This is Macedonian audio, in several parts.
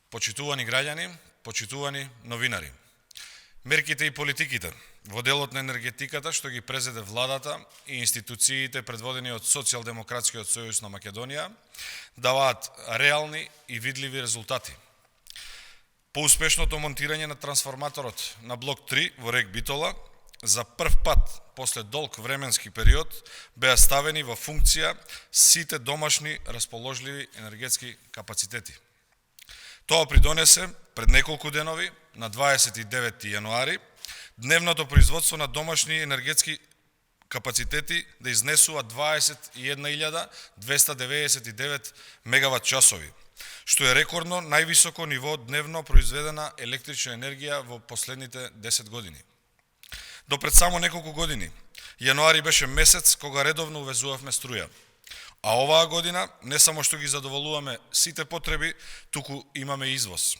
Почитувани граѓани, почитувани новинари. Мерките и политиките во делот на енергетиката што ги презеде владата и институциите предводени од Социјалдемократскиот сојуз на Македонија даваат реални и видливи резултати. По успешното монтирање на трансформаторот на блок 3 во Рек Битола, за прв пат после долг временски период беа ставени во функција сите домашни расположливи енергетски капацитети. Тоа придонесе пред неколку денови, на 29 јануари, дневното производство на домашни енергетски капацитети да изнесува 21.299 мегават часови, што е рекордно највисоко ниво дневно произведена електрична енергија во последните 10 години. До пред само неколку години, јануари беше месец кога редовно увезувавме струја. А оваа година не само што ги задоволуваме сите потреби, туку имаме извоз.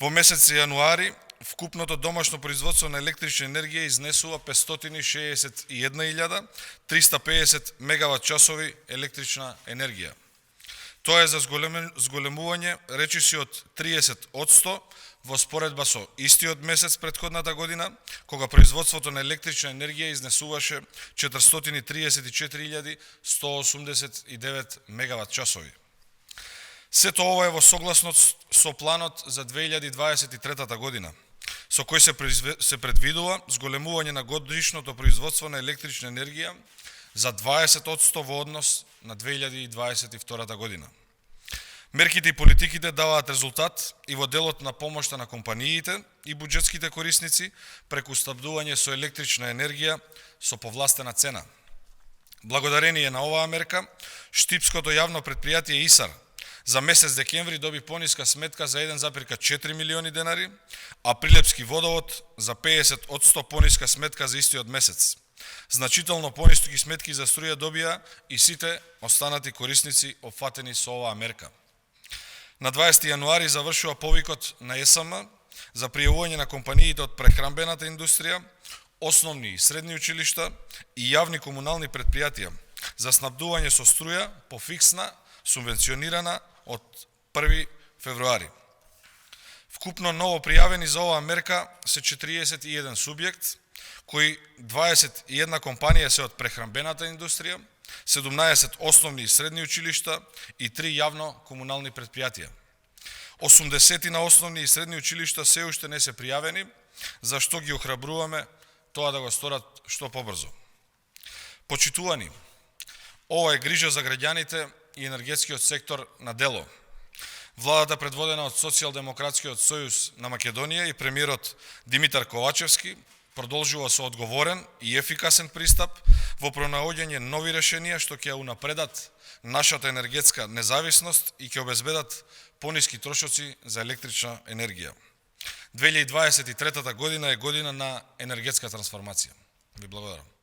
Во месец јануари вкупното домашно производство на електрична енергија изнесува 561.350 мегават часови електрична енергија. Тоа е за зголемување речиси од 30% во споредба со истиот месец претходната година, кога производството на електрична енергија изнесуваше 434.189 мегават часови. Сето ова е во согласност со планот за 2023 година, со кој се предвидува зголемување на годишното производство на електрична енергија за 20% во однос на 2022 година. Мерките и политиките даваат резултат и во делот на помошта на компаниите и буџетските корисници преку снабдување со електрична енергија со повластена цена. Благодарение на оваа мерка, штипското јавно претпријатие ИСАР за месец декември доби пониска сметка за 1,4 милиони денари, а Прилепски водовод за 50% пониска сметка за истиот месец. Значително пониски сметки за струја добија и сите останати корисници опфатени со оваа мерка. На 20 јануари завршува повикот на ЕСМ за пријавување на компаниите од прехранбената индустрија, основни и средни училишта и јавни комунални претпријатија за снабдување со струја по фиксна, субвенционирана од 1 февруари. Вкупно ново пријавени за оваа мерка се 41 субјект, кои 21 компанија се од прехранбената индустрија, 17 основни и средни училишта и 3 јавно-комунални претпријатија. 80 на основни и средни училишта се уште не се пријавени, за што ги охрабруваме тоа да го сторат што побрзо. Почитувани, ова е грижа за граѓаните и енергетскиот сектор на дело. Владата предводена од Социјалдемократскиот сојуз на Македонија и премиерот Димитар Ковачевски продолжува со одговорен и ефикасен пристап во пронаоѓање нови решенија што ќе унапредат нашата енергетска независност и ќе обезбедат пониски трошоци за електрична енергија. 2023 година е година на енергетска трансформација. Ви благодарам.